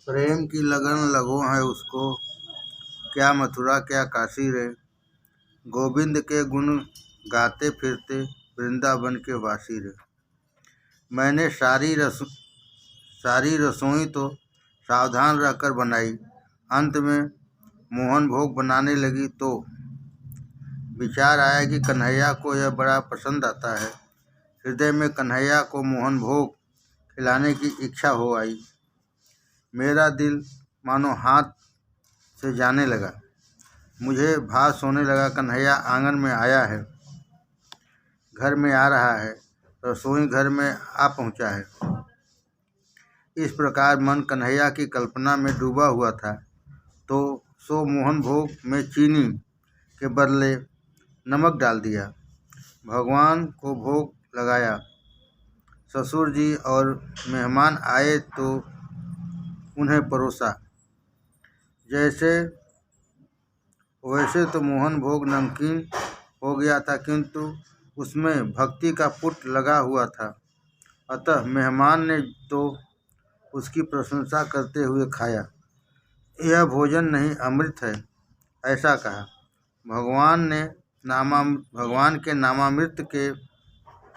प्रेम की लगन लगो है उसको, क्या मथुरा क्या काशी रे। गोविंद के गुण गाते फिरते, वृंदावन के वासी रे। मैंने सारी रसोई तो सावधान रहकर बनाई। अंत में मोहन भोग बनाने लगी तो विचार आया कि कन्हैया को यह बड़ा पसंद आता है। हृदय में कन्हैया को मोहन भोग खिलाने की इच्छा हो आई। मेरा दिल मानो हाथ से जाने लगा। मुझे भास होने लगा कन्हैया आंगन में आया है, घर में आ रहा है, रसोई घर में आ पहुंचा है। इस प्रकार मन कन्हैया की कल्पना में डूबा हुआ था तो सो मोहन भोग में चीनी के बदले नमक डाल दिया। भगवान को भोग लगाया। ससुर जी और मेहमान आए तो उन्हें परोसा। वैसे तो मोहन भोग नमकीन हो गया था, किंतु उसमें भक्ति का पुट लगा हुआ था। अतः मेहमान ने तो उसकी प्रशंसा करते हुए खाया। यह भोजन नहीं अमृत है, ऐसा कहा। भगवान के नामामृत के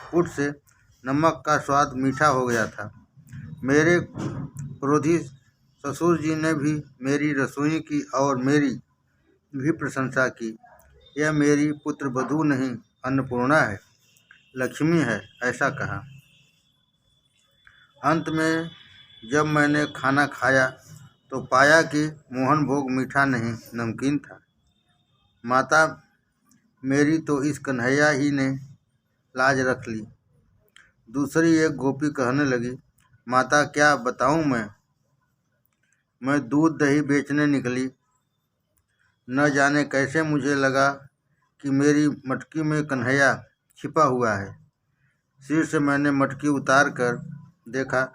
पुट से नमक का स्वाद मीठा हो गया था। मेरे क्रोधी ससुर जी ने भी मेरी रसोई की और मेरी भी प्रशंसा की। यह मेरी पुत्र वधू नहीं, अन्नपूर्णा है, लक्ष्मी है, ऐसा कहा। अंत में जब मैंने खाना खाया तो पाया कि मोहन भोग मीठा नहीं, नमकीन था। माता मेरी तो इस कन्हैया ही ने लाज रख ली। दूसरी एक गोपी कहने लगी, माता क्या बताऊं मैं दूध दही बेचने निकली। न जाने कैसे मुझे लगा कि मेरी मटकी में कन्हैया छिपा हुआ है। सिर से मैंने मटकी उतार कर देखा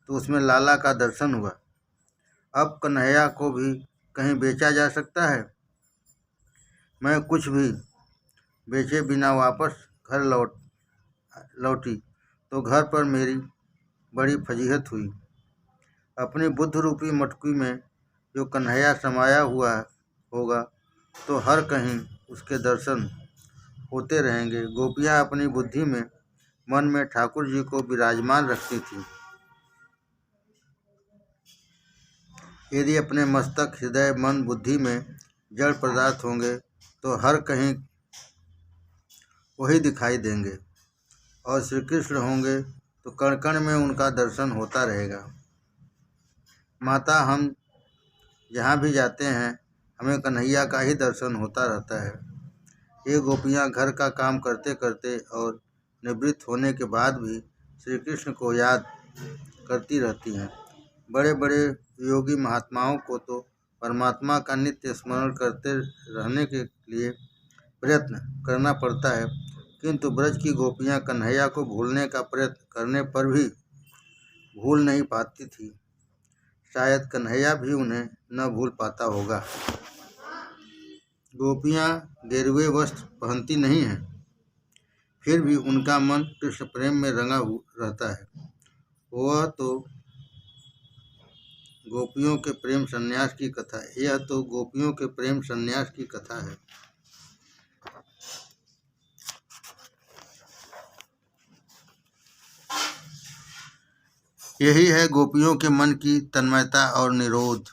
तो उसमें लाला का दर्शन हुआ। अब कन्हैया को भी कहीं बेचा जा सकता है। मैं कुछ भी बेचे बिना वापस घर लौटी तो घर पर मेरी बड़ी फजीहत हुई। अपनी बुद्ध रूपी मटकी में जो कन्हैया समाया हुआ होगा तो हर कहीं उसके दर्शन होते रहेंगे। गोपियाँ अपनी बुद्धि में मन में ठाकुर जी को विराजमान रखती थी। यदि अपने मस्तक हृदय मन बुद्धि में जड़ पदार्थ होंगे तो हर कहीं वही दिखाई देंगे, और श्री कृष्ण होंगे तो कण कण में उनका दर्शन होता रहेगा। माता हम जहाँ भी जाते हैं हमें कन्हैया का ही दर्शन होता रहता है। ये गोपियाँ घर का काम करते करते और निवृत्त होने के बाद भी श्री कृष्ण को याद करती रहती हैं। बड़े बड़े योगी महात्माओं को तो परमात्मा का नित्य स्मरण करते रहने के लिए प्रयत्न करना पड़ता है, किंतु ब्रज की गोपियाँ कन्हैया को भूलने का प्रयत्न करने पर भी भूल नहीं पाती थी। शायद कन्हैया भी उन्हें न भूल पाता होगा। गोपियाँ गेरुए वस्त्र पहनती नहीं हैं, फिर भी उनका मन कृष्ण प्रेम में रंगा रहता है। वह तो गोपियों के प्रेम संन्यास की कथा है। यह तो गोपियों के प्रेम संन्यास की कथा है। यही है गोपियों के मन की तन्मयता और निरोध।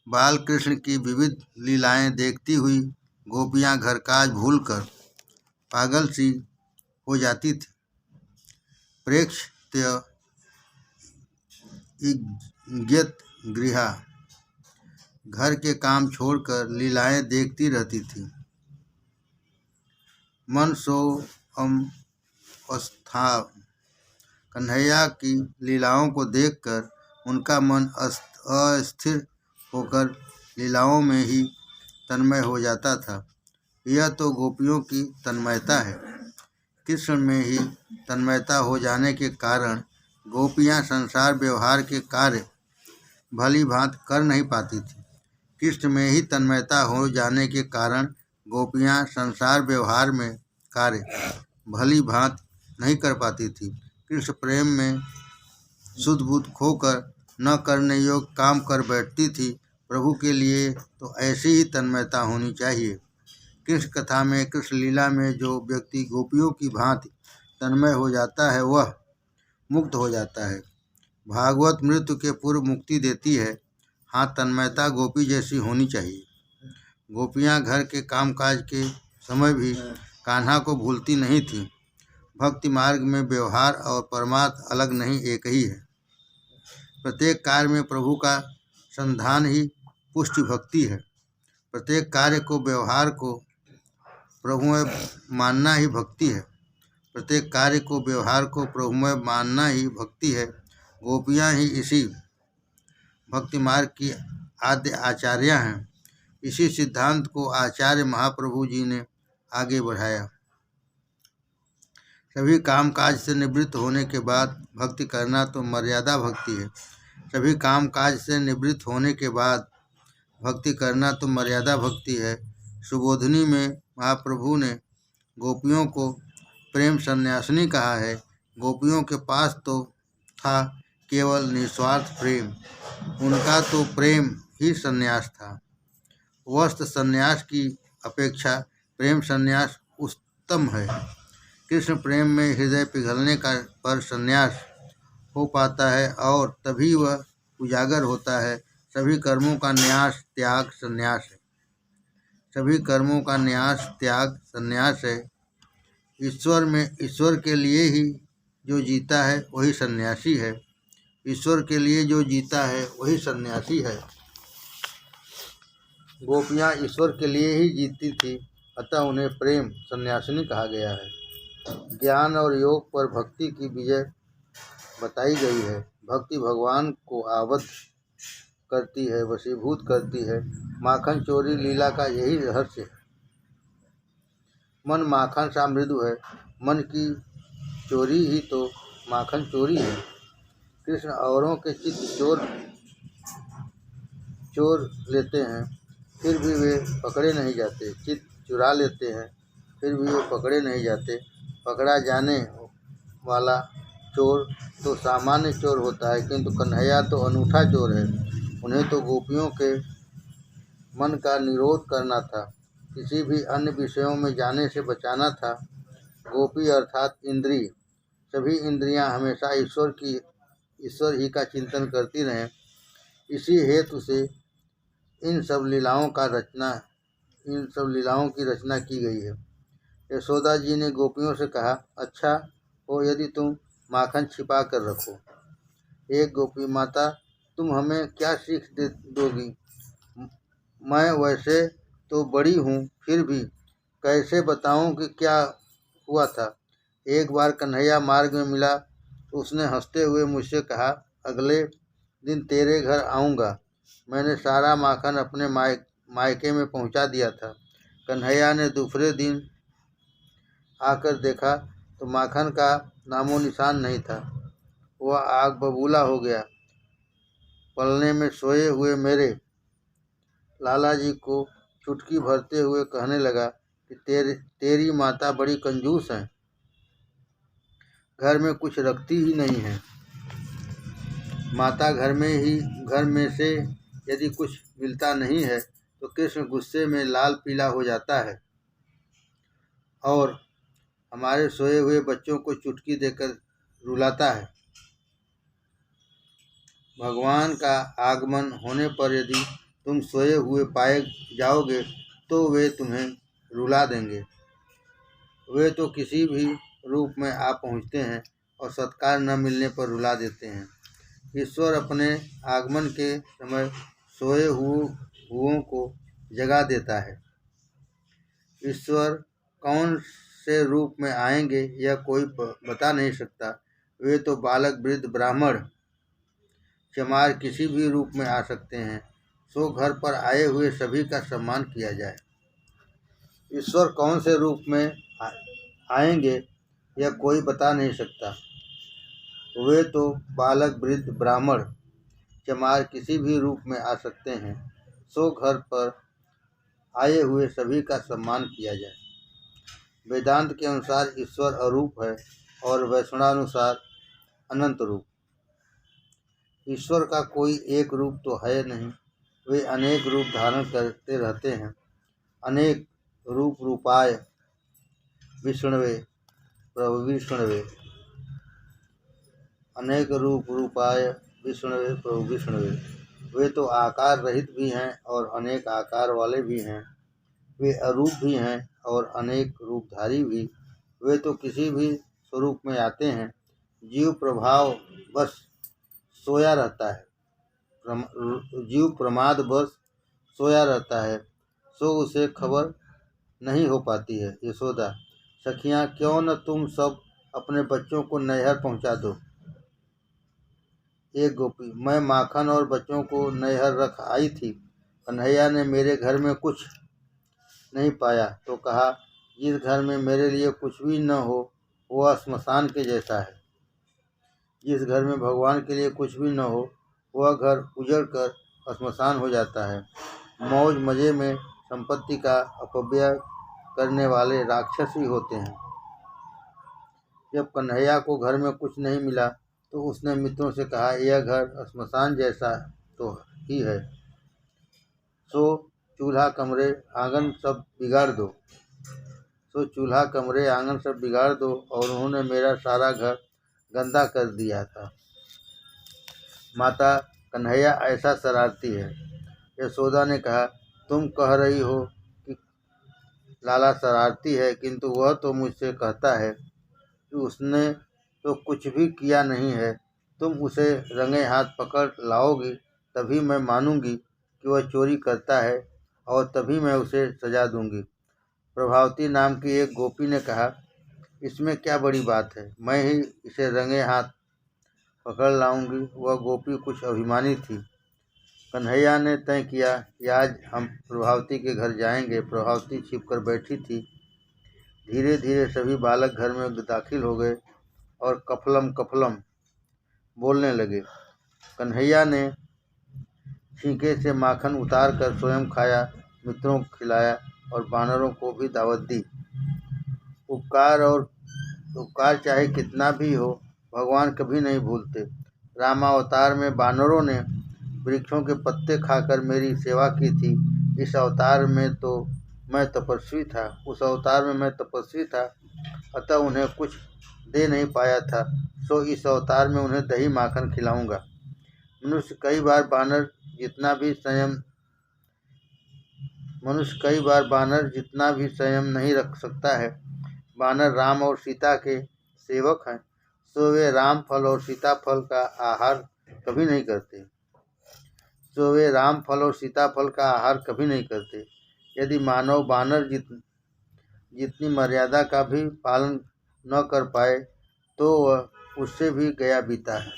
बाल कृष्ण की विविध लीलाएं देखती हुई गोपियां घर काज भूलकर पागल सी हो जाती थी। प्रेक्ष्य इज्ञत गृहा घर के काम छोड़कर लीलाएं देखती रहती थी। मन सो अस्था कन्हैया की लीलाओं को देखकर उनका मन अस्थिर होकर लीलाओं में ही तन्मय हो जाता था। यह तो गोपियों की तन्मयता है। कृष्ण में ही तन्मयता हो जाने के कारण गोपियाँ संसार व्यवहार के कार्य भली भांति कर नहीं पाती थी। कृष्ण में ही तन्मयता हो जाने के कारण गोपियाँ संसार व्यवहार में कार्य भली भांति नहीं कर पाती थी। कृष्ण प्रेम में सुध बुध खोकर न करने योग्य काम कर बैठती थी। प्रभु के लिए तो ऐसी ही तन्मयता होनी चाहिए। कृष्ण कथा में, कृष्ण लीला में जो व्यक्ति गोपियों की भांति तन्मय हो जाता है वह मुक्त हो जाता है। भागवत मृत्यु के पूर्व मुक्ति देती है। हाँ, तन्मयता गोपी जैसी होनी चाहिए। गोपियाँ घर के कामकाज के समय भी कान्हा को भूलती नहीं थीं। भक्ति मार्ग में व्यवहार और परमार्थ अलग नहीं, एक ही है। प्रत्येक कार्य में प्रभु का संधान ही पुष्टि भक्ति है। प्रत्येक कार्य को, व्यवहार को प्रभुमय मानना ही भक्ति है। प्रत्येक कार्य को, व्यवहार को प्रभुमय मानना ही भक्ति है। गोपियाँ ही इसी भक्ति मार्ग की आद्य आचार्य हैं। इसी सिद्धांत को आचार्य महाप्रभु जी ने आगे बढ़ाया। सभी कामकाज से निवृत्त होने के बाद भक्ति करना तो मर्यादा भक्ति है। सभी कामकाज से निवृत्त होने के बाद भक्ति करना तो मर्यादा भक्ति है। सुबोधिनी में महाप्रभु ने गोपियों को प्रेम सन्यासिनी कहा है। गोपियों के पास तो था केवल निस्वार्थ प्रेम, उनका तो प्रेम ही सन्यास था। वस्त्र सन्यास की अपेक्षा प्रेम सन्यास उत्तम है। कृष्ण प्रेम में हृदय पिघलने का पर सन्यास हो पाता है और तभी वह उजागर होता है। सभी कर्मों का न्यास त्याग सन्यास है। सभी कर्मों का न्यास त्याग सन्यास है। ईश्वर के लिए ही जो जीता है वही सन्यासी है। ईश्वर के लिए जो जीता है वही सन्यासी है। गोपियाँ ईश्वर के लिए ही जीती थी, अतः उन्हें प्रेम सन्यासिनी कहा गया है। ज्ञान और योग पर भक्ति की विजय बताई गई है। भक्ति भगवान को आबद्ध करती है, वशीभूत करती है। माखन चोरी लीला का यही रहस्य है। मन माखन सा मृदु है। मन की चोरी ही तो माखन चोरी है। कृष्ण औरों के चित्त चोर लेते हैं, फिर भी वे पकड़े नहीं जाते। चित्त चुरा लेते हैं, फिर भी वे पकड़े नहीं जाते। पकड़ा जाने वाला चोर तो सामान्य चोर होता है, किंतु कन्हैया तो अनूठा चोर है। उन्हें तो गोपियों के मन का निरोध करना था, किसी भी अन्य विषयों में जाने से बचाना था। गोपी अर्थात इंद्रिय, सभी इंद्रियां हमेशा ईश्वर ही का चिंतन करती रहें। इसी हेतु से इन सब लीलाओं की रचना की गई है। यशोदा जी ने गोपियों से कहा, अच्छा हो यदि तुम माखन छिपा कर रखो। एक गोपी, माता तुम हमें क्या सीख दोगी? मैं वैसे तो बड़ी हूँ, फिर भी कैसे बताऊँ कि क्या हुआ था। एक बार कन्हैया मार्ग में मिला तो उसने हंसते हुए मुझसे कहा, अगले दिन तेरे घर आऊँगा। मैंने सारा माखन अपने मायके में पहुँचा दिया था। कन्हैया ने दूसरे दिन आकर देखा तो माखन का नामो निशान नहीं था। वह आग बबूला हो गया। पलने में सोए हुए मेरे लाला जी को चुटकी भरते हुए कहने लगा कि तेरी माता बड़ी कंजूस है, घर में कुछ रखती ही नहीं है। माता घर में से यदि कुछ मिलता नहीं है तो कृष्ण गुस्से में लाल पीला हो जाता है और हमारे सोए हुए बच्चों को चुटकी देकर रुलाता है। भगवान का आगमन होने पर यदि तुम सोए हुए पाए जाओगे तो वे तुम्हें रुला देंगे। वे तो किसी भी रूप में आ पहुँचते हैं और सत्कार न मिलने पर रुला देते हैं। ईश्वर अपने आगमन के समय सोए हुओं को जगा देता है। ईश्वर कौन से रूप में आएंगे यह कोई बता नहीं सकता। वे तो बालक, वृद्ध, ब्राह्मण, चमार किसी भी रूप में आ सकते हैं। सो घर पर आए हुए सभी का सम्मान किया जाए। ईश्वर कौन से रूप में आएंगे यह कोई बता नहीं सकता। वे तो बालक, वृद्ध, ब्राह्मण, चमार किसी भी रूप में आ सकते हैं। सो घर पर आए हुए सभी का सम्मान किया जाए। वेदांत के अनुसार ईश्वर अरूप है और वैष्णवानुसार अनंत रूप। ईश्वर का कोई एक रूप तो है नहीं, वे अनेक रूप धारण करते रहते हैं। अनेक रूप रूपाय विष्णवे प्रभु विष्णवे, अनेक रूप रूपाय विष्णवे प्रभु विष्णवे। वे तो आकार रहित भी हैं और अनेक आकार वाले भी हैं। वे अरूप भी हैं और अनेक रूपधारी भी। वे तो किसी भी स्वरूप में आते हैं। जीव प्रभाव बस सोया रहता है, जीव प्रमाद बस सोया रहता है, सो उसे खबर नहीं हो पाती है। यशोदा, सखियाँ, क्यों न तुम सब अपने बच्चों को नैहर पहुँचा दो। एक गोपी, मैं माखन और बच्चों को नैहर रख आई थी। कन्हैया ने मेरे घर में कुछ नहीं पाया तो कहा, जिस घर में मेरे लिए कुछ भी न हो वह श्मशान के जैसा है। जिस घर में भगवान के लिए कुछ भी न हो वह घर उजड़ कर श्मशान हो जाता है। मौज मजे में संपत्ति का अपव्यय करने वाले राक्षस ही होते हैं। जब कन्हैया को घर में कुछ नहीं मिला तो उसने मित्रों से कहा, यह घर श्मशान जैसा तो ही है, सो चूल्हा कमरे आंगन सब बिगाड़ दो। और उन्होंने मेरा सारा घर गंदा कर दिया था। माता, कन्हैया ऐसा शरारती है। यशोदा ने कहा, तुम कह रही हो कि लाला शरारती है, किंतु वह तो मुझसे कहता है कि उसने तो कुछ भी किया नहीं है। तुम उसे रंगे हाथ पकड़ लाओगी तभी मैं मानूंगी कि वह चोरी करता है और तभी मैं उसे सजा दूंगी। प्रभावती नाम की एक गोपी ने कहा, इसमें क्या बड़ी बात है, मैं ही इसे रंगे हाथ पकड़ लाऊंगी। वह गोपी कुछ अभिमानी थी। कन्हैया ने तय किया कि आज हम प्रभावती के घर जाएंगे। प्रभावती छिपकर बैठी थी। धीरे धीरे सभी बालक घर में दाखिल हो गए और कफलम कफलम बोलने लगे। कन्हैया ने छींके से माखन उतार कर स्वयं खाया, मित्रों को खिलाया और बानरों को भी दावत दी। उपकार चाहे कितना भी हो, भगवान कभी नहीं भूलते। रामावतार में बानरों ने वृक्षों के पत्ते खाकर मेरी सेवा की थी। इस अवतार में तो मैं तपस्वी था, उस अवतार में मैं तपस्वी था, अतः उन्हें कुछ दे नहीं पाया था, सो इस अवतार में उन्हें दही माखन खिलाऊंगा। मनुष्य कई बार बानर जितना भी संयम नहीं रख सकता है। बानर राम और सीता के सेवक हैं, सो वे राम फल और सीता फल का आहार कभी नहीं करते। यदि मानव बानर जितनी मर्यादा का भी पालन न कर पाए तो वह उससे भी गया बीता है।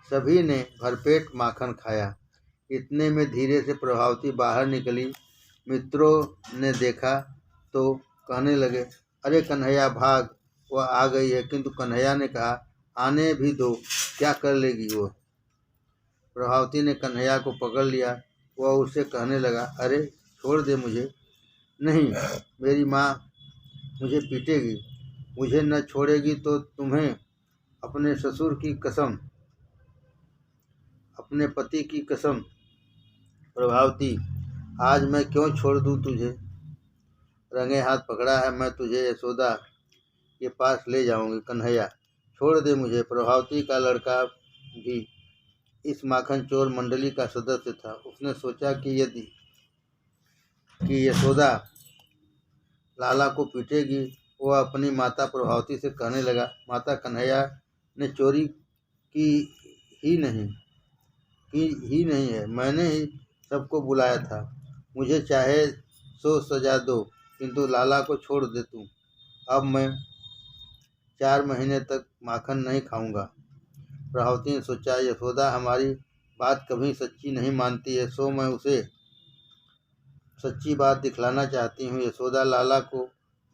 सभी ने भरपेट माखन खाया। इतने में धीरे से प्रभावती बाहर निकली। मित्रों ने देखा तो कहने लगे, अरे कन्हैया भाग, वह आ गई है। किंतु कन्हैया ने कहा, आने भी दो, क्या कर लेगी वह। प्रभावती ने कन्हैया को पकड़ लिया। वह उससे कहने लगा, अरे छोड़ दे मुझे। नहीं, मेरी माँ मुझे पीटेगी। मुझे न छोड़ेगी तो तुम्हें अपने ससुर की कसम, अपने पति की कसम। प्रभावती, आज मैं क्यों छोड़ दूं तुझे। रंगे हाथ पकड़ा है मैं तुझे यशोदा के पास ले जाऊंगी। कन्हैया, छोड़ दे मुझे। प्रभावती का लड़का भी इस माखन चोर मंडली का सदस्य था। उसने सोचा कि यशोदा लाला को पीटेगी। वह अपनी माता प्रभावती से कहने लगा, माता, कन्हैया ने चोरी की ही नहीं है, मैंने ही सबको बुलाया था। मुझे चाहे सो सजा दो, किंतु लाला को छोड़ दे तुम। अब मैं 4 महीने तक माखन नहीं खाऊंगा। प्रभावती ने सोचा, यशोदा हमारी बात कभी सच्ची नहीं मानती है, सो मैं उसे सच्ची बात दिखलाना चाहती हूँ। यशोदा लाला को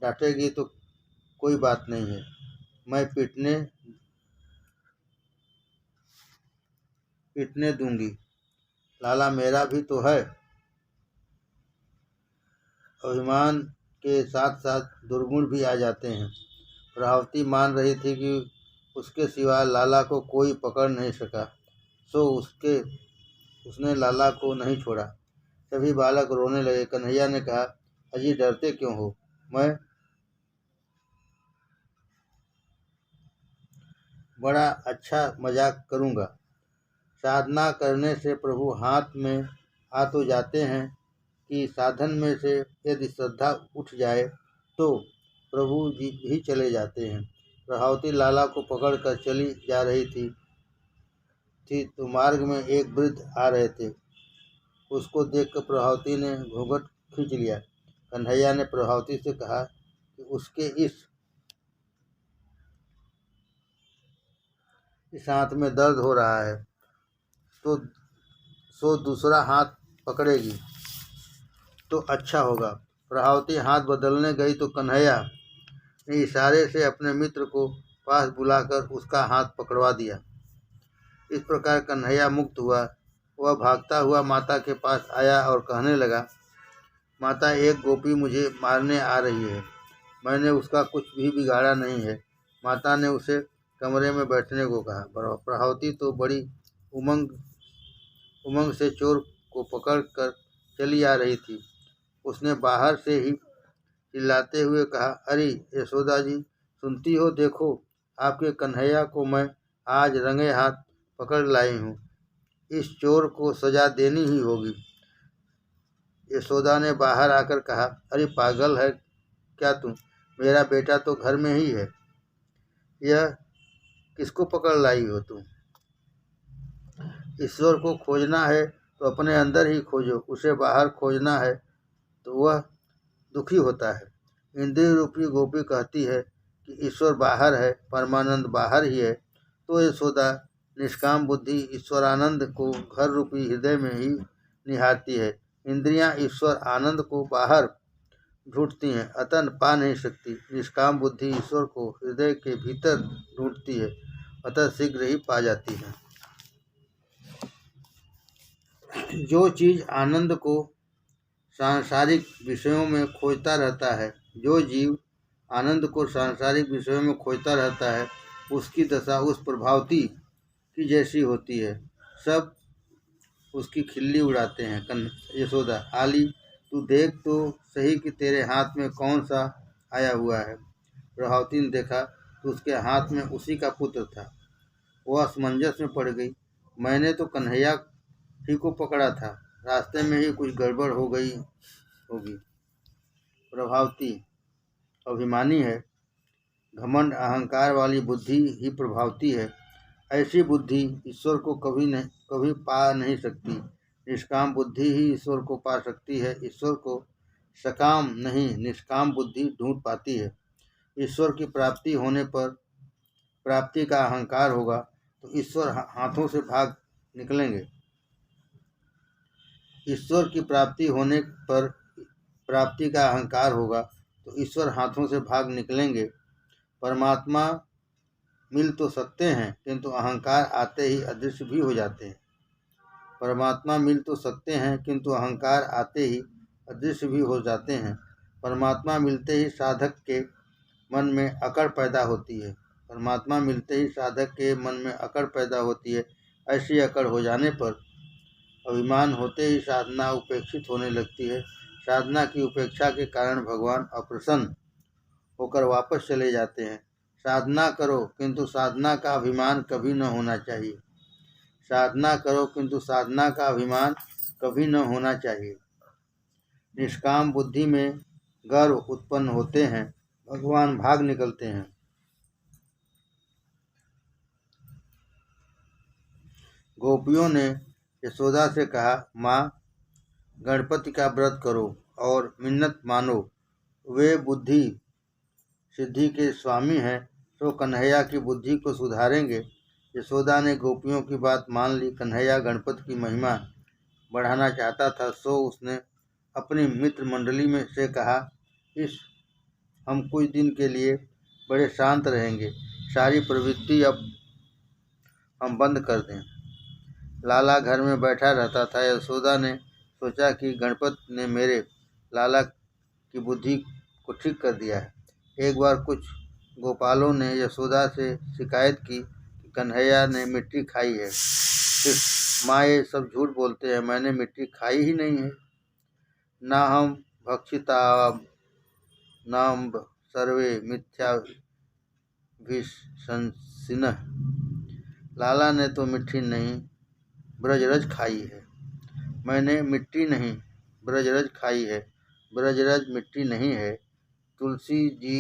डांटेगी तो कोई बात नहीं है, मैं पीटने दूंगी। लाला मेरा भी तो है। अभिमान के साथ साथ दुर्गुण भी आ जाते हैं। रावती मान रही थी कि उसके सिवा लाला को कोई पकड़ नहीं सका, सो उसने लाला को नहीं छोड़ा। सभी बालक रोने लगे। कन्हैया ने कहा, अजी डरते क्यों हो? मैं बड़ा अच्छा मजाक करूँगा। साधना करने से प्रभु हाथ में आ तो जाते हैं कि साधन में से यदि श्रद्धा उठ जाए तो प्रभु जी भी चले जाते हैं। प्रभावती लाला को पकड़कर चली जा रही थी तो मार्ग में एक वृद्ध आ रहे थे। उसको देखकर प्रभावती ने घूंघट खींच लिया। कन्हैया ने प्रभावती से कहा कि उसके इस हाथ में दर्द हो रहा है तो दूसरा हाथ पकड़ेगी तो अच्छा होगा। प्रभावती हाथ बदलने गई तो कन्हैया ने इशारे से अपने मित्र को पास बुलाकर उसका हाथ पकड़वा दिया। इस प्रकार कन्हैया मुक्त हुआ। वह भागता हुआ माता के पास आया और कहने लगा, माता, एक गोपी मुझे मारने आ रही है। मैंने उसका कुछ भी बिगाड़ा नहीं है। माता ने उसे कमरे में बैठने को कहा। प्रभावती तो बड़ी उमंग से चोर को पकड़ कर चली आ रही थी। उसने बाहर से ही चिल्लाते हुए कहा, अरे यशोदा जी, सुनती हो? देखो, आपके कन्हैया को मैं आज रंगे हाथ पकड़ लाई हूँ। इस चोर को सजा देनी ही होगी। यशोदा ने बाहर आकर कहा, अरे पागल है क्या तुम? मेरा बेटा तो घर में ही है। यह किसको पकड़ लाई हो तुम? ईश्वर को खोजना है तो अपने अंदर ही खोजो। उसे बाहर खोजना है तो वह दुखी होता है। इंद्रिय रूपी गोपी कहती है कि ईश्वर बाहर है, परमानंद बाहर ही है। तो यशोदा निष्काम बुद्धि ईश्वरानंद को घर रूपी हृदय में ही निहारती है। इंद्रियां ईश्वर आनंद को बाहर ढूंढती हैं, अतः पा नहीं सकती। निष्काम बुद्धि ईश्वर को हृदय के भीतर ढूंढती है, अतः शीघ्र ही पा जाती है। जो चीज आनंद को सांसारिक विषयों में खोजता रहता है, जो जीव आनंद को सांसारिक विषयों में खोजता रहता है, उसकी दशा उस प्रभावती की जैसी होती है। सब उसकी खिल्ली उड़ाते हैं। यशोदा, आली, तू देख तो सही कि तेरे हाथ में कौन सा आया हुआ है। प्रभावती ने देखा तो उसके हाथ में उसी का पुत्र था। वह असमंजस में पड़ गई। मैंने तो कन्हैया ही को पकड़ा था, रास्ते में ही कुछ गड़बड़ हो गई होगी। प्रभावती अभिमानी है। घमंड अहंकार वाली बुद्धि ही प्रभावती है। ऐसी बुद्धि ईश्वर को कभी पा नहीं सकती। निष्काम बुद्धि ही ईश्वर को पा सकती है। ईश्वर को सकाम नहीं, निष्काम बुद्धि ढूंढ पाती है। ईश्वर की प्राप्ति होने पर प्राप्ति का अहंकार होगा तो ईश्वर हाथों से भाग निकलेंगे। ईश्वर की प्राप्ति होने पर प्राप्ति का अहंकार होगा तो ईश्वर हाथों से भाग निकलेंगे। परमात्मा मिल तो सकते हैं किंतु अहंकार आते ही अदृश्य भी हो जाते हैं। परमात्मा मिल तो सकते हैं किंतु अहंकार आते ही अदृश्य भी हो जाते हैं। परमात्मा मिलते ही साधक के मन में अकड़ पैदा होती है। परमात्मा मिलते ही साधक के मन में अकड़ पैदा होती है। ऐसी अकड़ हो जाने पर अभिमान होते ही साधना उपेक्षित होने लगती है। साधना की उपेक्षा के कारण भगवान अप्रसन्न होकर वापस चले जाते हैं। साधना करो किंतु साधना का अभिमान कभी न होना चाहिए। साधना करो किंतु साधना का अभिमान कभी न होना चाहिए। निष्काम बुद्धि में गर्व उत्पन्न होते हैं, भगवान भाग निकलते हैं। गोपियों ने यशोदा से कहा, माँ, गणपति का व्रत करो और मिन्नत मानो। वे बुद्धि सिद्धि के स्वामी हैं, तो कन्हैया की बुद्धि को सुधारेंगे। यशोदा ने गोपियों की बात मान ली। कन्हैया गणपति की महिमा बढ़ाना चाहता था, सो उसने अपनी मित्र मंडली में से कहा, हम कुछ दिन के लिए बड़े शांत रहेंगे। सारी प्रवृत्ति अब हम बंद कर दें। लाला घर में बैठा रहता था। यशोदा ने सोचा कि गणपति ने मेरे लाला की बुद्धि को ठीक कर दिया है। एक बार कुछ गोपालों ने यशोदा से शिकायत की कि कन्हैया ने मिट्टी खाई है। फिर माँ, ये सब झूठ बोलते हैं, मैंने मिट्टी खाई ही नहीं है। ना हम भक्षिता नाम सर्वे मिथ्या विशंसिनः। लाला ने तो मिट्टी नहीं ब्रजरज खाई है। मैंने मिट्टी नहीं ब्रजरज खाई है। ब्रजरज मिट्टी नहीं है। तुलसी जी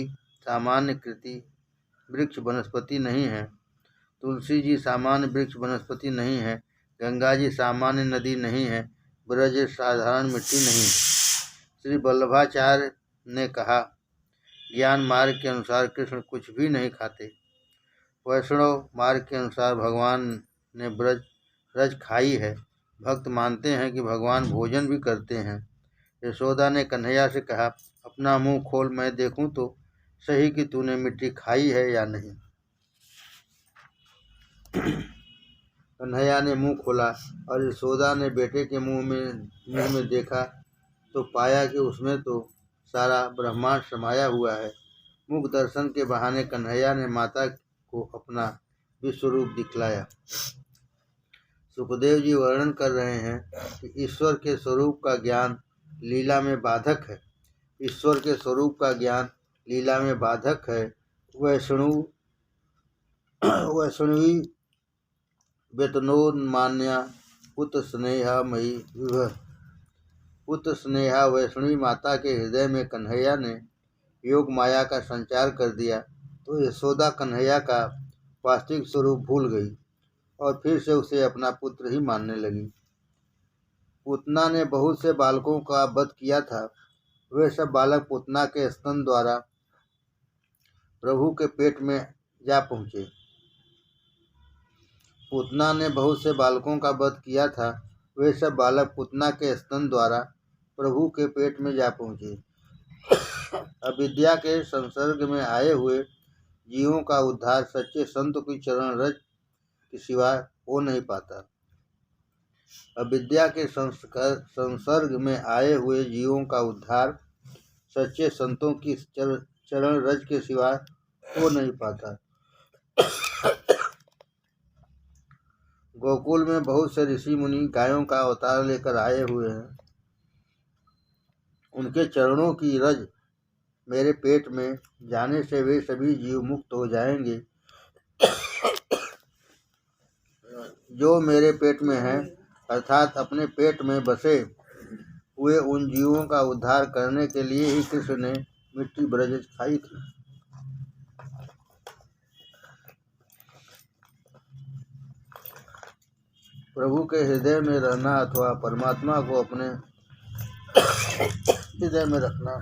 सामान्य कृति वृक्ष वनस्पति नहीं है। तुलसी जी सामान्य वृक्ष वनस्पति नहीं है। गंगा जी सामान्य नदी नहीं है। ब्रज साधारण मिट्टी नहीं है। श्री वल्लभाचार्य ने कहा, ज्ञान मार्ग के अनुसार कृष्ण कुछ भी नहीं खाते। वैष्णव मार्ग के अनुसार भगवान ने ब्रज रज खाई है। भक्त मानते हैं कि भगवान भोजन भी करते हैं। यशोदा ने कन्हैया से कहा, अपना मुंह खोल, मैं देखूं तो सही कि तूने मिट्टी खाई है या नहीं। कन्हैया ने मुंह खोला और यशोदा ने बेटे के मुंह में देखा तो पाया कि उसमें तो सारा ब्रह्मांड समाया हुआ है। मुख दर्शन के बहाने कन्हैया ने माता को अपना विश्वरूप दिखलाया। सुखदेव जी वर्णन कर रहे हैं कि ईश्वर के स्वरूप का ज्ञान लीला में बाधक है। ईश्वर के स्वरूप का ज्ञान लीला में बाधक है। वैष्णवी वेतनोन्मान्या पुत स्नेहा मयि विभः। पुत्र स्नेहा वैष्णवी माता के हृदय में कन्हैया ने योग माया का संचार कर दिया तो यशोदा कन्हैया का वास्तविक स्वरूप भूल गई और फिर से उसे अपना पुत्र ही मानने लगी। पूतना ने बहुत से बालकों का वध किया था। वे सब बालक पूतना के स्तन द्वारा प्रभु के पेट में जा पहुँचे। पूतना ने बहुत से बालकों का वध किया था। वे सब बालक पूतना के स्तन द्वारा प्रभु के पेट में जा पहुँचे। अविद्या के संसर्ग में आए हुए जीवों का उद्धार सच्चे संत की चरण रज के सिवा हो नहीं पाता। अविद्या के संसर्ग में आए हुए जीवों का उद्धार सच्चे संतों की चरण रज के सिवा हो नहीं पाता। गोकुल में बहुत से ऋषि मुनि गायों का अवतार लेकर आए हुए हैं। उनके चरणों की रज मेरे पेट में जाने से वे सभी जीव मुक्त हो जाएंगे जो मेरे पेट में हैं, अर्थात अपने पेट में बसे हुए उन जीवों का उद्धार करने के लिए ही कृष्ण ने मिट्टी ब्रज खाई थी। प्रभु के हृदय में रहना अथवा परमात्मा को अपने हृदय में रखना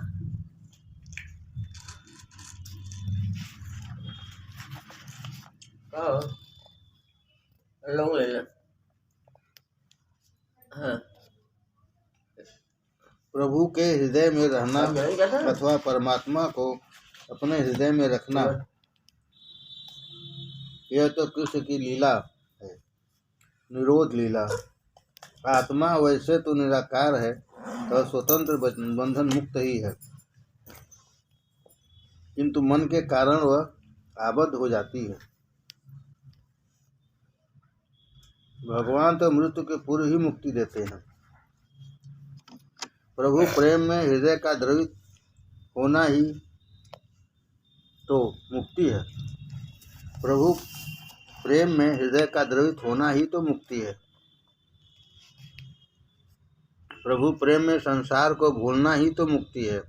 प्रभु के हृदय में रहना अथवा परमात्मा को अपने हृदय में रखना, यह तो कृष्ण की लीला है, निरोध लीला। आत्मा वैसे तो निराकार है और स्वतंत्र बंधन मुक्त ही है, किंतु मन के कारण वह आबद्ध हो जाती है। भगवान तो मृत्यु के पूर्व ही मुक्ति देते हैं। प्रभु प्रेम में हृदय का द्रवित होना ही तो मुक्ति है। प्रभु प्रेम में हृदय का द्रवित होना ही तो मुक्ति है। प्रभु प्रेम में संसार को भूलना ही तो मुक्ति है।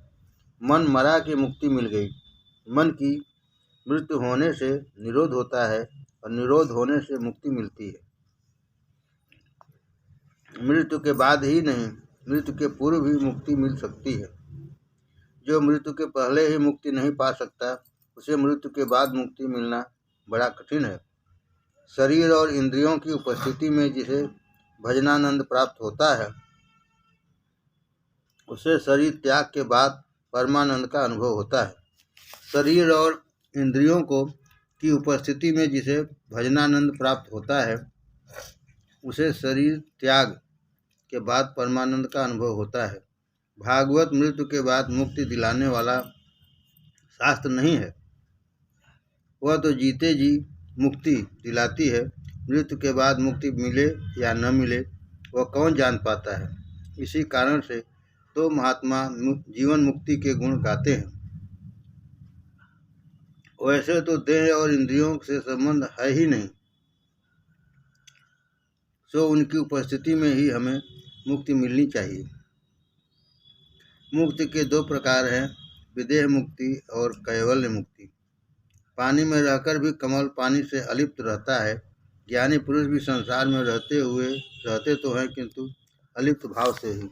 मन मरा की मुक्ति मिल गई। मन की मृत्यु होने से निरोध होता है और निरोध होने से मुक्ति मिलती है। मृत्यु के बाद ही नहीं, मृत्यु के पूर्व भी मुक्ति मिल सकती है। जो मृत्यु के पहले ही मुक्ति नहीं पा सकता, उसे मृत्यु के बाद मुक्ति मिलना बड़ा कठिन है। शरीर और इंद्रियों की उपस्थिति में जिसे भजनानंद प्राप्त होता है, उसे शरीर त्याग के बाद परमानंद का अनुभव होता है। शरीर और इंद्रियों की उपस्थिति में जिसे भजनानंद प्राप्त होता है, उसे शरीर त्याग के बाद परमानंद का अनुभव होता है। भागवत मृत्यु के बाद मुक्ति दिलाने वाला शास्त्र नहीं है। वह तो जीते जी मुक्ति दिलाती है, मृत्यु के बाद मुक्ति मिले या न मिले वह कौन जान पाता है। इसी कारण से तो महात्मा जीवन मुक्ति के गुण गाते हैं। वैसे तो देह और इंद्रियों से संबंध है ही नहीं, सो उनकी उपस्थिति में ही हमें मुक्ति मिलनी चाहिए। मुक्ति के दो प्रकार हैं, विदेह मुक्ति और कैवल्य मुक्ति। पानी में रहकर भी कमल पानी से अलिप्त रहता है। ज्ञानी पुरुष भी संसार में रहते तो हैं, किंतु अलिप्त भाव से ही।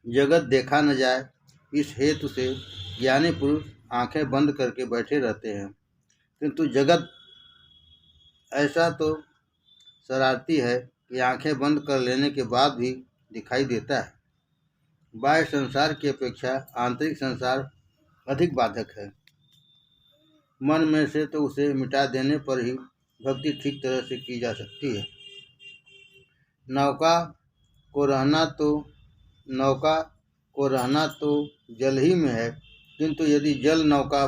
जगत देखा न जाए, इस हेतु से ज्ञानी पुरुष आंखें बंद करके बैठे रहते हैं, किंतु जगत ऐसा तो शरारती है कि आंखें बंद कर लेने के बाद भी दिखाई देता है। बाह्य संसार की अपेक्षा आंतरिक संसार अधिक बाधक है। मन में से तो उसे मिटा देने पर ही भक्ति ठीक तरह से की जा सकती है। नौका को रहना तो जल ही में है, किंतु यदि जल नौका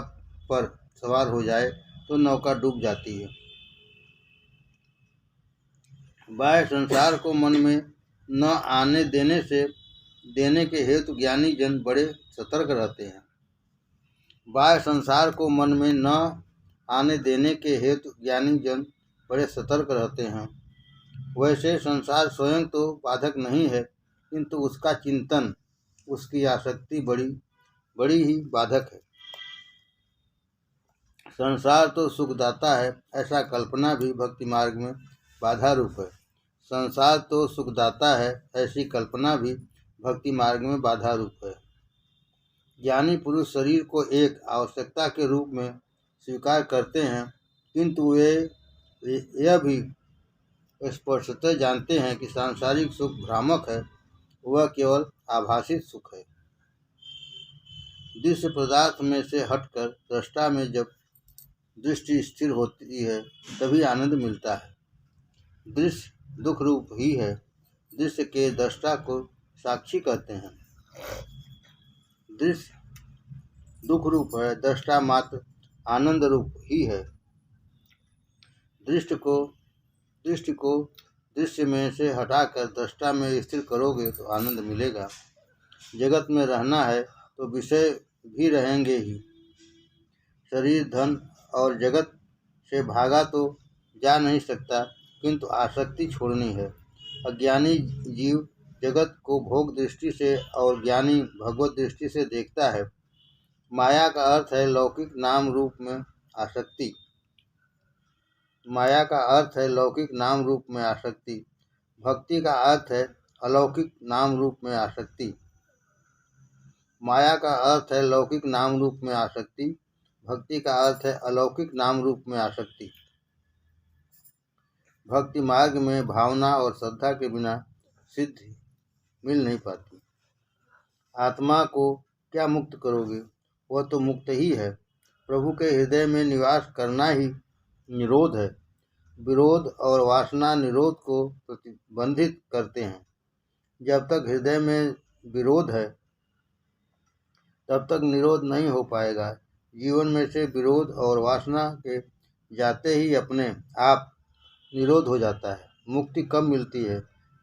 पर सवार हो जाए तो नौका डूब जाती है। बाह्य संसार को मन में न आने देने के हेतु ज्ञानी जन बड़े सतर्क रहते हैं। बाह्य संसार को मन में न आने देने के हेतु ज्ञानी जन बड़े सतर्क रहते हैं। वैसे संसार स्वयं तो बाधक नहीं है, किंतु उसका चिंतन, उसकी आसक्ति बड़ी ही बाधक है। संसार तो सुखदाता है, ऐसा कल्पना भी भक्ति मार्ग में बाधा रूप है। संसार तो सुखदाता है, ऐसी कल्पना भी भक्ति मार्ग में बाधा रूप है। ज्ञानी पुरुष शरीर को एक आवश्यकता के रूप में स्वीकार करते हैं, किंतु वे यह भी स्पष्टतः जानते हैं कि सांसारिक सुख भ्रामक है, वह केवल आभासी सुख है। दृश्य पदार्थ में से हटकर दृष्टा में जब दृष्टि स्थिर होती है तभी आनंद मिलता है। दृश्य दुख रूप ही है, दृश्य के दृष्टा को साक्षी कहते हैं। दृश्य दुख रूप है, दृष्टा मात्र आनंद रूप ही है। दृष्टि को दृश्य में से हटाकर दृष्टा में स्थिर करोगे तो आनंद मिलेगा। जगत में रहना है तो विषय भी रहेंगे ही। शरीर, धन और जगत से भागा तो जा नहीं सकता, किंतु आसक्ति छोड़नी है। अज्ञानी जीव जगत को भोग दृष्टि से और ज्ञानी भगवत दृष्टि से देखता है। माया का अर्थ है लौकिक नाम रूप में आसक्ति। माया का अर्थ है लौकिक नाम रूप में आसक्ति। भक्ति का अर्थ है अलौकिक नाम रूप में आसक्ति। माया का अर्थ है लौकिक नाम रूप में आसक्ति, भक्ति का अर्थ है अलौकिक नाम रूप में आसक्ति। भक्ति मार्ग में भावना और श्रद्धा के बिना सिद्धि मिल नहीं पाती। आत्मा को क्या मुक्त करोगे, वह तो मुक्त ही है। प्रभु के हृदय में निवास करना ही निरोध है। विरोध और वासना निरोध को प्रतिबंधित करते हैं। जब तक हृदय में विरोध है तब तक निरोध नहीं हो पाएगा। जीवन में से विरोध और वासना के जाते ही अपने आप निरोध हो जाता है। मुक्ति कब मिलती है?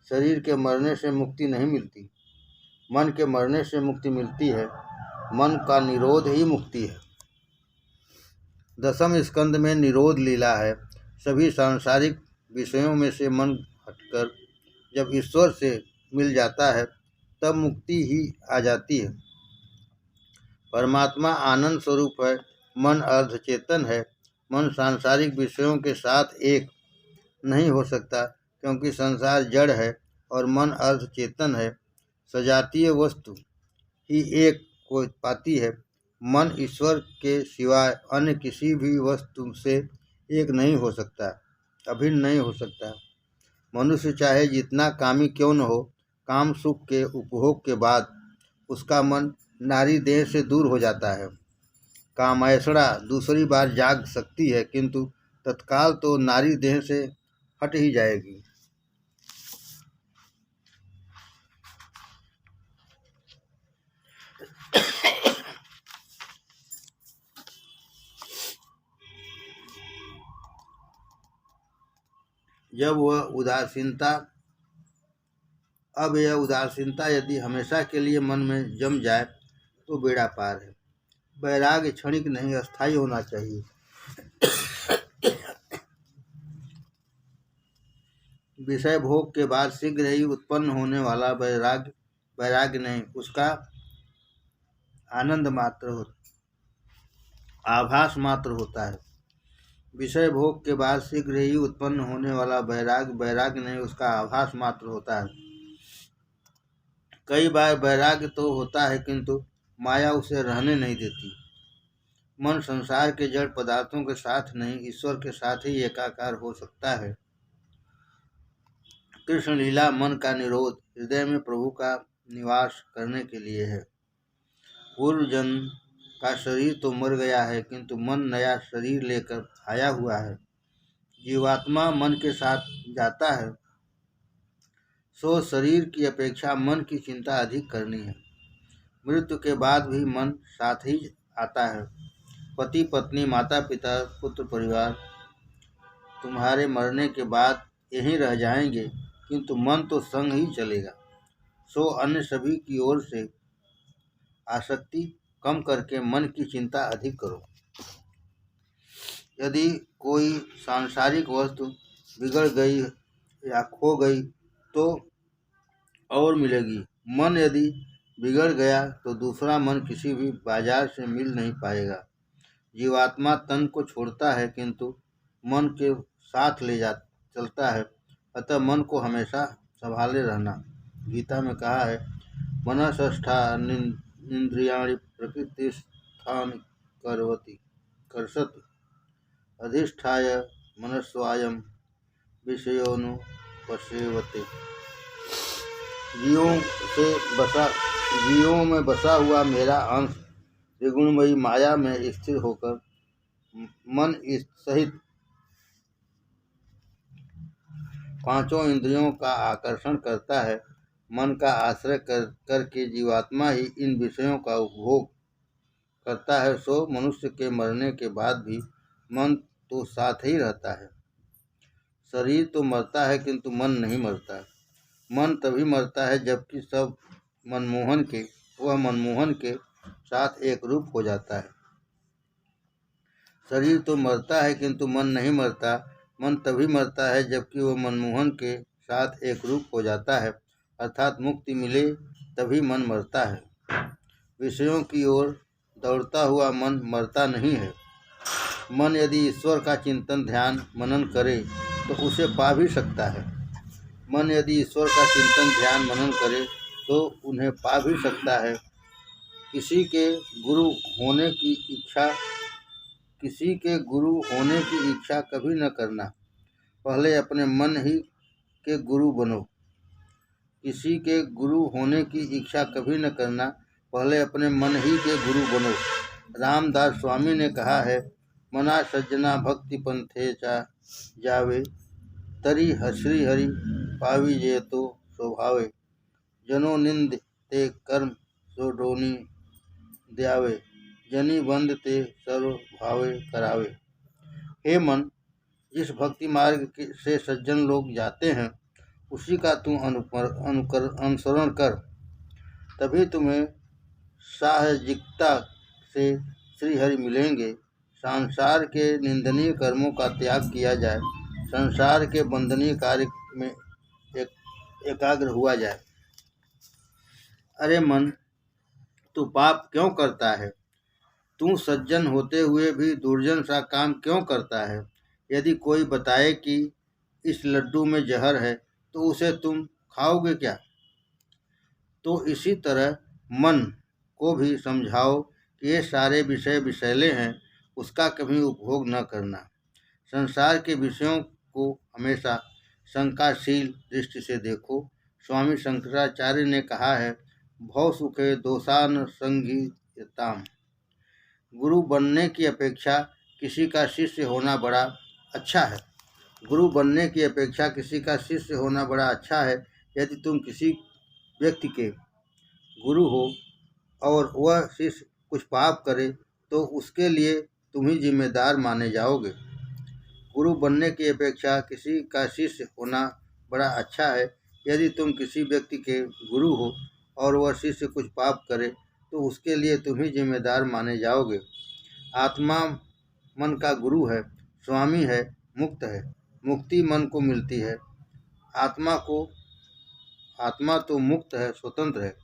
शरीर के मरने से मुक्ति नहीं मिलती, मन के मरने से मुक्ति मिलती है। मन का निरोध ही मुक्ति है। दसम स्कंद में निरोध लीला है। सभी सांसारिक विषयों में से मन हटकर जब ईश्वर से मिल जाता है तब मुक्ति ही आ जाती है। परमात्मा आनंद स्वरूप है, मन अर्ध चेतन है। मन सांसारिक विषयों के साथ एक नहीं हो सकता, क्योंकि संसार जड़ है और मन अर्ध चेतन है। सजातीय वस्तु ही एक को पाती है। मन ईश्वर के सिवाय अन्य किसी भी वस्तु से एक नहीं हो सकता, अभिन्न नहीं हो सकता। मनुष्य चाहे जितना कामी क्यों न हो, काम सुख के उपभोग के बाद उसका मन नारी देह से दूर हो जाता है। कामैषणा दूसरी बार जाग सकती है, किंतु तत्काल तो नारी देह से हट ही जाएगी। जब वह उदासीनता अब यह उदासीनता यदि हमेशा के लिए मन में जम जाए तो बेड़ा पार है। वैराग्य क्षणिक नहीं, अस्थायी होना चाहिए। विषय भोग के बाद शीघ्र ही उत्पन्न होने वाला वैराग्य नहीं, उसका आनंद मात्र आभास मात्र होता है। विषय भोग के बाद शीघ्र ही उत्पन्न होने वाला वैराग्य नहीं, उसका आभास मात्र होता है। कई बार वैराग्य तो होता है किंतु माया उसे रहने नहीं देती। मन संसार के जड़ पदार्थों के साथ नहीं, ईश्वर के साथ ही एकाकार हो सकता है। कृष्ण लीला मन का निरोध हृदय में प्रभु का निवास करने के लिए है। पूर्व जन्म का शरीर तो मर गया है किंतु मन नया शरीर लेकर आया हुआ है। जीवात्मा मन के साथ जाता है, सो शरीर की अपेक्षा मन की चिंता अधिक करनी है। मृत्यु के बाद भी मन साथ ही आता है। पति पत्नी माता पिता पुत्र परिवार तुम्हारे मरने के बाद यहीं रह जाएंगे किंतु मन तो संग ही चलेगा। सो अन्य सभी की ओर से आसक्ति कम करके मन की चिंता अधिक करो। यदि कोई सांसारिक वस्तु बिगड़ गई या खो गई तो और मिलेगी। मन यदि बिगड़ गया तो दूसरा मन किसी भी बाजार से मिल नहीं पाएगा। जीवात्मा तन को छोड़ता है किंतु मन के साथ चलता है, अतः मन को हमेशा संभाले रहना। गीता में कहा है, मनसष्ठानीन्द्रियाणि प्रकृतिस्थान कर्षति अधिष्ठाय मनस्वायम विषयोनुपसेवते। जीवों में बसा हुआ मेरा अंश त्रिगुणमयी माया में स्थिर होकर मन सहित पांचों इंद्रियों का आकर्षण करता है। मन का आश्रय करके जीवात्मा ही इन विषयों का उपभोग करता है। सो मनुष्य के मरने के बाद भी मन तो साथ ही रहता है। शरीर तो मरता है किंतु मन नहीं मरता। मन तभी मरता है जबकि सब मनमोहन के साथ एक रूप हो जाता है। शरीर तो मरता है किंतु मन नहीं मरता। मन तभी मरता है जबकि वह मनमोहन के साथ एक रूप हो जाता है, अर्थात मुक्ति मिले तभी मन मरता है। विषयों की ओर दौड़ता हुआ मन मरता नहीं है। मन यदि ईश्वर का चिंतन ध्यान मनन करे तो उसे पा भी सकता है। मन यदि ईश्वर का चिंतन ध्यान मनन करे तो उन्हें पा भी सकता है। किसी के गुरु होने की इच्छा कभी न करना, पहले अपने मन ही के गुरु बनो। किसी के गुरु होने की इच्छा कभी न करना, पहले अपने मन ही के गुरु बनो। रामदास स्वामी ने कहा है, मना सज्जना भक्ति पंथे जावे, तरी श्री हरि पावी जे तो स्वभावे, जनो निंद ते कर्म सो डोनी द्यावे, जनी बंद ते सर्व भावे करावे। हे मन, जिस भक्ति मार्ग से सज्जन लोग जाते हैं उसी का तू अनुसरण कर, तभी तुम्हें साहजिकता से श्री हरि मिलेंगे। संसार के निंदनीय कर्मों का त्याग किया जाए, संसार के बंधनीय कार्य में एकाग्र हुआ जाए। अरे मन, तू पाप क्यों करता है? तू सज्जन होते हुए भी दुर्जन सा काम क्यों करता है? यदि कोई बताए कि इस लड्डू में जहर है तो उसे तुम खाओगे क्या? तो इसी तरह मन को भी समझाओ कि ये सारे विषय विषैले हैं, उसका कभी उपभोग न करना। संसार के विषयों को हमेशा शंकाशील दृष्टि से देखो। स्वामी शंकराचार्य ने कहा है, भव सुखे दोषान संगीयताम। गुरु बनने की अपेक्षा किसी का शिष्य होना बड़ा अच्छा है। गुरु बनने की अपेक्षा किसी का शिष्य होना बड़ा अच्छा है। यदि तुम किसी व्यक्ति के गुरु हो और वह शिष्य कुछ पाप करे तो उसके लिए तुम ही जिम्मेदार माने जाओगे। गुरु बनने की अपेक्षा किसी का शिष्य होना बड़ा अच्छा है। यदि तुम किसी व्यक्ति के गुरु हो और वह शिष्य कुछ पाप करे तो उसके लिए तुम ही जिम्मेदार माने जाओगे। आत्मा मन का गुरु है, स्वामी है, मुक्त है। मुक्ति मन को मिलती है। आत्मा तो मुक्त है, स्वतंत्र है।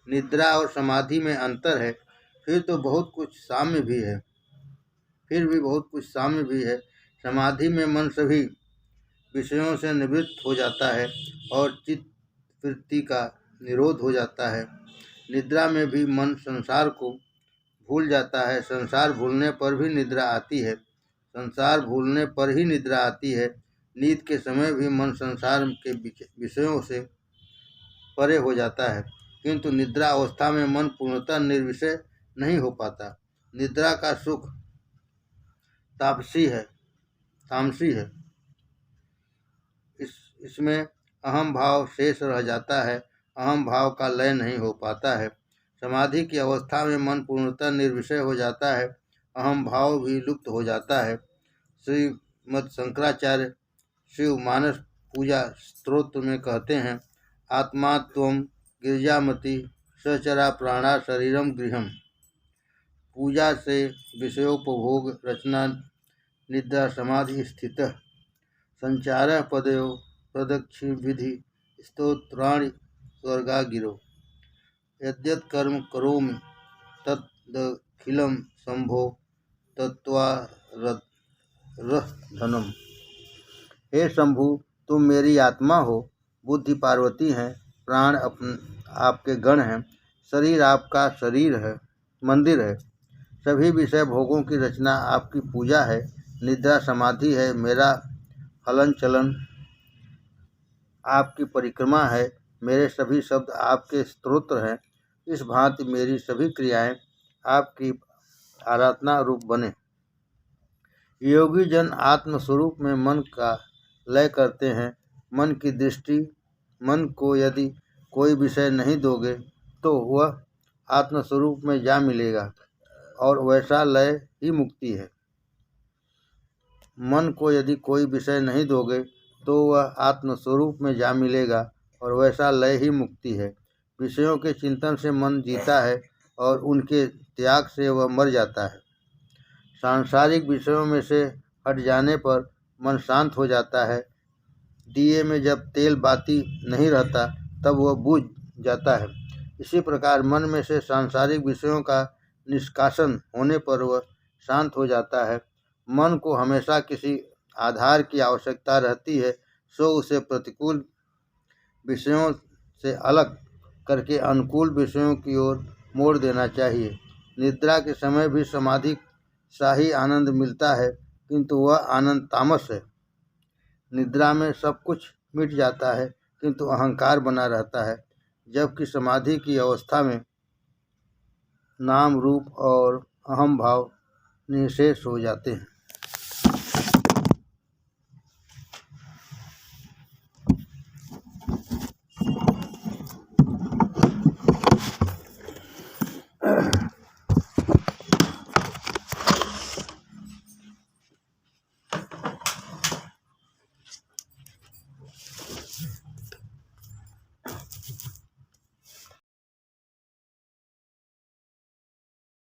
निद्रा और समाधि में अंतर है, फिर भी बहुत कुछ साम्य भी है। समाधि में मन सभी विषयों से निवृत्त हो जाता है और चित्त वृत्ति का निरोध हो जाता है। निद्रा में भी मन संसार को भूल जाता है। संसार भूलने पर भी निद्रा आती है। नींद के समय भी मन संसार के विषयों से परे हो जाता है, किंतु निद्रा अवस्था में मन पूर्णतः निर्विषय नहीं हो पाता। निद्रा का सुख तामसी है। इसमें अहम भाव शेष रह जाता है। अहम भाव का लय नहीं हो पाता है। समाधि की अवस्था में मन पूर्णतः निर्विषय हो जाता है। अहम भाव भी लुप्त हो जाता है। श्रीमद् शंकराचार्य शिव मानस पूजा स्तोत्र में कहते हैं, आत्मा त्वं गिरिजामति सचरा प्राणा शरीरम गृहम। पूजा से विषयोपभोग रचना निद्रा समाधि स्थित संचार पदयो प्रदक्षि विधि स्तोत्राणि स्वर्गा गिरो। यद्यत् कर्म करोमि तदखिलं शंभो तत्त्वारधनम। हे शंभु, तुम मेरी आत्मा हो, बुद्धि पार्वती है, प्राण आपके गण हैं, शरीर आपका मंदिर है, सभी विषय भोगों की रचना आपकी पूजा है। निद्रा समाधि है, मेरा हलन चलन आपकी परिक्रमा है, मेरे सभी शब्द आपके स्तोत्र हैं। इस भांति मेरी सभी क्रियाएं आपकी आराधना रूप बने। योगी जन आत्मस्वरूप में मन का लय करते हैं। मन को यदि कोई विषय नहीं दोगे तो वह आत्मस्वरूप में जा मिलेगा और वैसा लय ही मुक्ति है। मन को यदि कोई विषय नहीं दोगे तो वह आत्मस्वरूप में जा मिलेगा और वैसा लय ही मुक्ति है। विषयों के चिंतन से मन जीता है और उनके त्याग से वह मर जाता है। सांसारिक विषयों में से हट जाने पर मन शांत हो जाता है। दिए में जब तेल बाती नहीं रहता तब वह बुझ जाता है। इसी प्रकार मन में से सांसारिक विषयों का निष्कासन होने पर वह शांत हो जाता है। मन को हमेशा किसी आधार की आवश्यकता रहती है, सो उसे प्रतिकूल विषयों से अलग करके अनुकूल विषयों की ओर मोड़ देना चाहिए। निद्रा के समय भी समाधि सा ही आनंद मिलता है, किंतु वह आनंद तामस है। निद्रा में सब कुछ मिट जाता है, किंतु अहंकार बना रहता है, जबकि समाधि की अवस्था में नाम रूप और अहम भाव निशेष हो जाते हैं।